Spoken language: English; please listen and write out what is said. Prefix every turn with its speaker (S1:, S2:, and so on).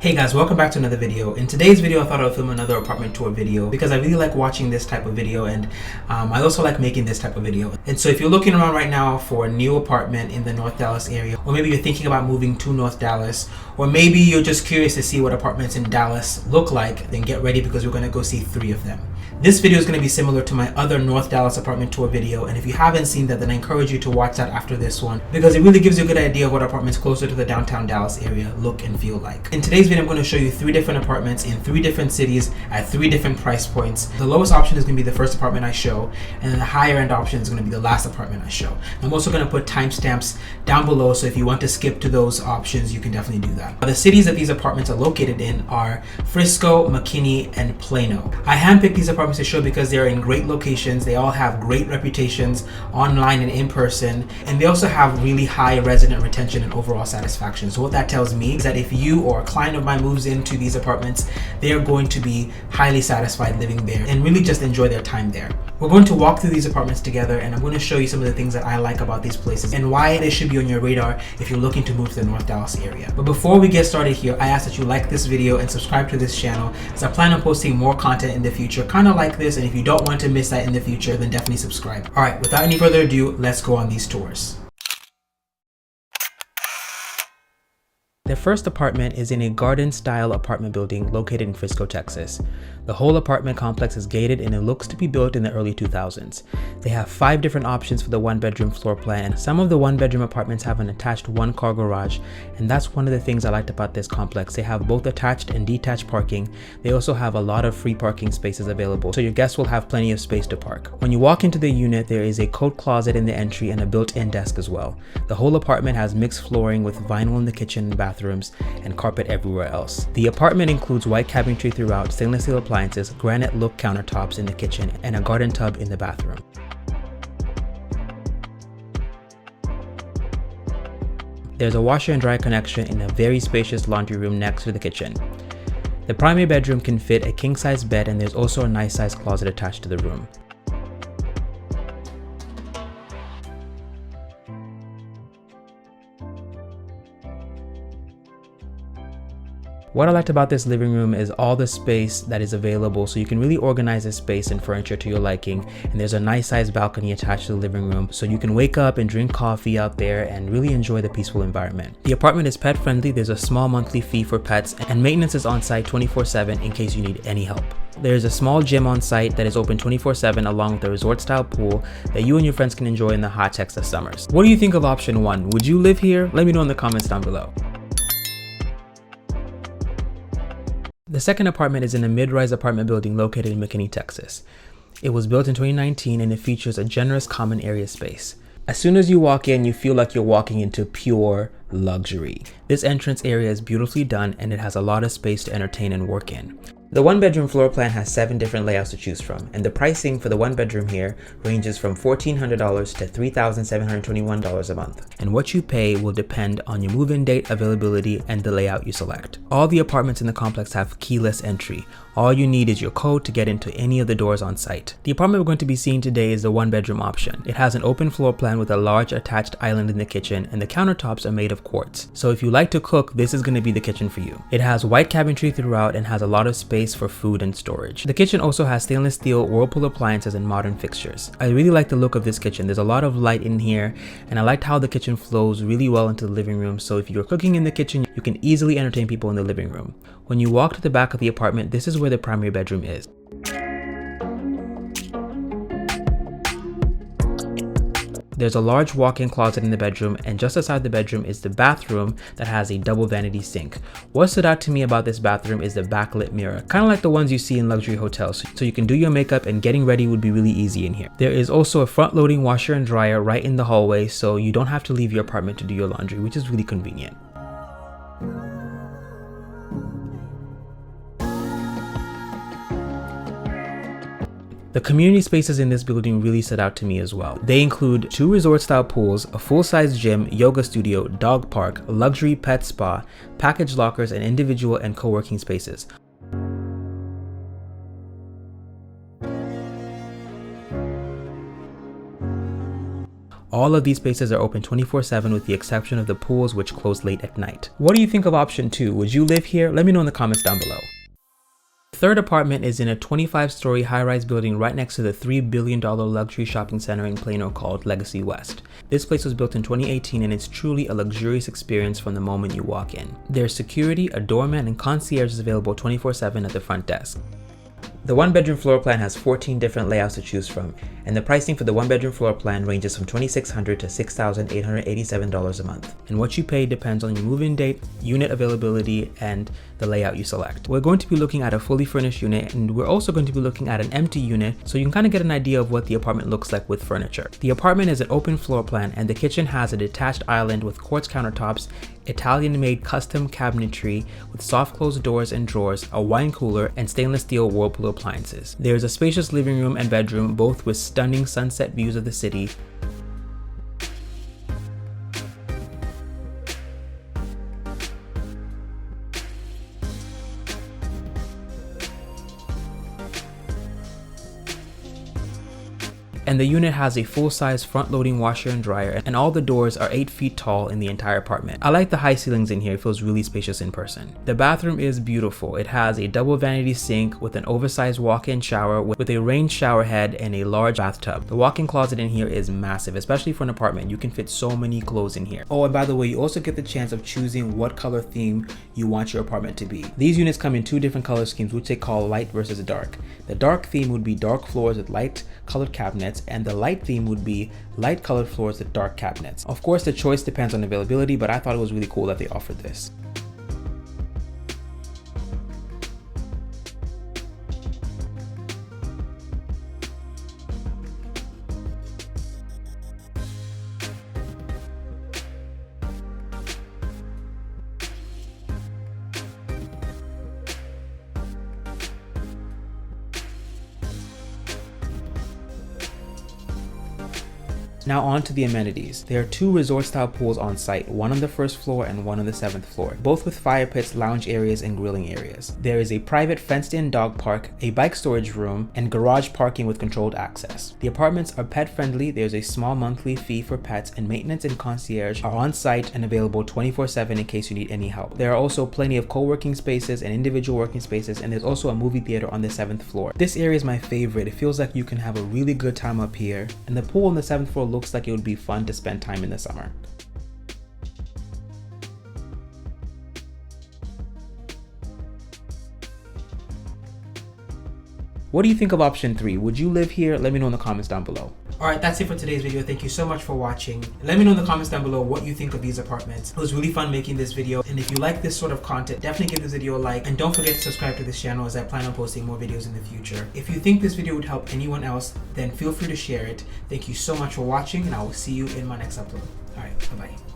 S1: Hey guys, welcome back to another video. In today's video, I thought I would film another apartment tour video because I really like watching this type of video, and I also like making this type of video. And so if you're looking around right now for a new apartment in the North Dallas area, or maybe you're thinking about moving to North Dallas, or maybe you're just curious to see what apartments in Dallas look like, then get ready because we're going to go see 3 of them. This video is going to be similar to my other North Dallas apartment tour video, and if you haven't seen that, then I encourage you to watch that after this one because it really gives you a good idea of what apartments closer to the downtown Dallas area look and feel like. In today's video, I'm going to show you 3 different apartments in 3 different cities at 3 different price points. The lowest option is going to be the first apartment I show, and then the higher end option is going to be the last apartment I show. I'm also going to put timestamps down below, so if you want to skip to those options, you can definitely do that. The cities that these apartments are located in are Frisco, McKinney, and Plano. I handpicked these apartments to show because they're in great locations. They all have great reputations online and in person, and they also have really high resident retention and overall satisfaction. So what that tells me is that if you or a client of mine moves into these apartments, they are going to be highly satisfied living there and really just enjoy their time there. We're going to walk through these apartments together, and I'm going to show you some of the things that I like about these places and why they should be on your radar if you're looking to move to the North Dallas area. But before we get started here, I ask that you like this video and subscribe to this channel, as I plan on posting more content in the future kind of like this, and if you don't want to miss that in the future, then definitely subscribe. Alright, without any further ado, let's go on these tours. The first apartment is in a garden-style apartment building located in Frisco, Texas. The whole apartment complex is gated and it looks to be built in the early 2000s. They have 5 different options for the 1-bedroom floor plan, and some of the 1-bedroom apartments have an attached 1-car garage, and that's one of the things I liked about this complex. They have both attached and detached parking. They also have a lot of free parking spaces available, so your guests will have plenty of space to park. When you walk into the unit, there is a coat closet in the entry and a built-in desk as well. The whole apartment has mixed flooring with vinyl in the kitchen and bathrooms and carpet everywhere else. The apartment includes white cabinetry throughout, stainless steel appliances, granite look countertops in the kitchen, and a garden tub in the bathroom. There's a washer and dryer connection in a very spacious laundry room next to the kitchen. The primary bedroom can fit a king-size bed, and there's also a nice-sized closet attached to the room. What I liked about this living room is all the space that is available, so you can really organize this space and furniture to your liking, and there's a nice sized balcony attached to the living room, so you can wake up and drink coffee out there and really enjoy the peaceful environment. The apartment is pet friendly. There's a small monthly fee for pets, and maintenance is on site 24/7 in case you need any help. There's a small gym on site that is open 24/7 along with a resort style pool that you and your friends can enjoy in the hot Texas summers. What do you think of option 1? Would you live here? Let me know in the comments down below. The second apartment is in a mid-rise apartment building located in McKinney, Texas. It was built in 2019 and it features a generous common area space. As soon as you walk in, you feel like you're walking into pure luxury. This entrance area is beautifully done and it has a lot of space to entertain and work in. The 1-bedroom floor plan has 7 different layouts to choose from, and the pricing for the 1-bedroom here ranges from $1,400 to $3,721 a month. And what you pay will depend on your move-in date, availability, and the layout you select. All the apartments in the complex have keyless entry. All you need is your code to get into any of the doors on site. The apartment we're going to be seeing today is the 1-bedroom option. It has an open floor plan with a large attached island in the kitchen, and the countertops are made of quartz. So if you like to cook, this is going to be the kitchen for you. It has white cabinetry throughout and has a lot of space for food and storage. The kitchen also has stainless steel Whirlpool appliances and modern fixtures. I really like the look of this kitchen. There's a lot of light in here, and I liked how the kitchen flows really well into the living room, so if you're cooking in the kitchen, you can easily entertain people in the living room. When you walk to the back of the apartment, this is where the primary bedroom is. There's a large walk-in closet in the bedroom, and just outside the bedroom is the bathroom that has a double vanity sink. What stood out to me about this bathroom is the backlit mirror, kind of like the ones you see in luxury hotels, so you can do your makeup and getting ready would be really easy in here. There is also a front-loading washer and dryer right in the hallway, so you don't have to leave your apartment to do your laundry, which is really convenient. The community spaces in this building really stood out to me as well. They include 2 resort-style pools, a full-size gym, yoga studio, dog park, luxury pet spa, package lockers, and individual and co-working spaces. All of these spaces are open 24/7 with the exception of the pools, which close late at night. What do you think of option 2? Would you live here? Let me know in the comments down below. The third apartment is in a 25-story high-rise building right next to the $3 billion luxury shopping center in Plano called Legacy West. This place was built in 2018 and it's truly a luxurious experience from the moment you walk in. There's security, a doorman, and concierge is available 24/7 at the front desk. The one-bedroom floor plan has 14 different layouts to choose from, and the pricing for the one-bedroom floor plan ranges from $2,600 to $6,887 a month. And what you pay depends on your move-in date, unit availability, and the layout you select. We're going to be looking at a fully furnished unit, and we're also going to be looking at an empty unit, so you can kind of get an idea of what the apartment looks like with furniture. The apartment is an open floor plan, and the kitchen has a detached island with quartz countertops, Italian-made custom cabinetry with soft closed doors and drawers, a wine cooler, and stainless steel Whirlpool appliances. There is a spacious living room and bedroom, both with stunning sunset views of the city. And the unit has a full-size front-loading washer and dryer, and all the doors are 8 feet tall in the entire apartment. I like the high ceilings in here, it feels really spacious in person. The bathroom is beautiful. It has a double vanity sink with an oversized walk-in shower with a rain shower head and a large bathtub. The walk-in closet in here is massive, especially for an apartment. You can fit so many clothes in here. Oh, and by the way, you also get the chance of choosing what color theme you want your apartment to be. These units come in 2 different color schemes, which they call light versus dark. The dark theme would be dark floors with light colored cabinets, and the light theme would be light colored floors with dark cabinets. Of course, the choice depends on availability, but I thought it was really cool that they offered this. Now on to the amenities. There are 2 resort-style pools on site, one on the 1st floor and one on the 7th floor, both with fire pits, lounge areas, and grilling areas. There is a private fenced-in dog park, a bike storage room, and garage parking with controlled access. The apartments are pet-friendly, there's a small monthly fee for pets, and maintenance and concierge are on site and available 24/7 in case you need any help. There are also plenty of co-working spaces and individual working spaces, and there's also a movie theater on the 7th floor. This area is my favorite. It feels like you can have a really good time up here, and the pool on the 7th floor looks like it would be fun to spend time in the summer. What do you think of option 3? Would you live here? Let me know in the comments down below. Alright, that's it for today's video. Thank you so much for watching. Let me know in the comments down below what you think of these apartments. It was really fun making this video, and if you like this sort of content, definitely give this video a like, and don't forget to subscribe to this channel as I plan on posting more videos in the future. If you think this video would help anyone else, then feel free to share it. Thank you so much for watching, and I will see you in my next upload. Alright, bye-bye.